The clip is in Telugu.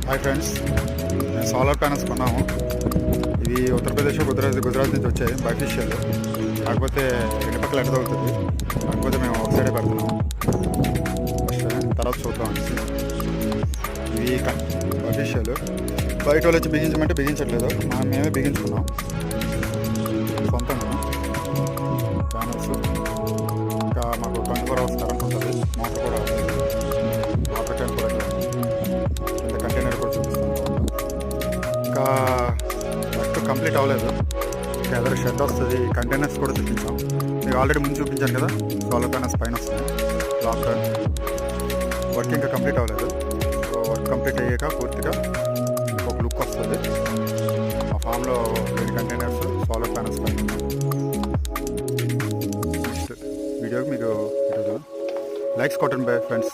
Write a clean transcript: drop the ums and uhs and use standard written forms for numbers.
హాయ్ ఫ్రెండ్స్, మేము సోలార్ ప్యానల్స్ కొన్నాము. ఇవి ఉత్తరప్రదేశ్ గుజరాత్ నుంచి వచ్చాయి బైఫిషియల్. కాకపోతే రెండు పక్కల ఎట్ట తగులుతుంది. కాకపోతే మేము ఒక సైడే పెడుతున్నాము. ఫస్ట్ తర్వాత చూద్దాం అనేసి. ఇవి బైఫిషియల్ బయట వాళ్ళు వచ్చి బిగించమంటే బిగించట్లేదు, మేమే బిగించుకున్నాం సొంతంగా ప్యానల్స్. ఇంకా మాకు 24 hours కరెంట్ ఉంటుంది. మోటార్ కూడా వాటర్ ట్యాంక్ కూడా కింద కంటైనర్ కూడా చూపిస్తాను. ఇంకా వర్క్ కంప్లీట్ అవ్వలేదు. ఇంకా ఎదురు షెడ్ వస్తుంది. కంటైనర్స్ కూడా చూపించాం. మీకు ఆల్రెడీ ముందు చూపించాను కదా, సోలార్ ప్యానల్స్ పైన వస్తుంది లాక్. వర్క్ ఇంకా కంప్లీట్ అవ్వలేదు. సో వర్క్ కంప్లీట్ అయ్యాక పూర్తిగా ఒక లుక్ వస్తుంది. ఆ ఫామ్లో 7 కంటైనర్స్ సోలార్ ప్యానల్స్ పైన. నెక్స్ట్ వీడియోకి మీకు లైక్స్ కొట్టండి బై ఫ్రెండ్స్.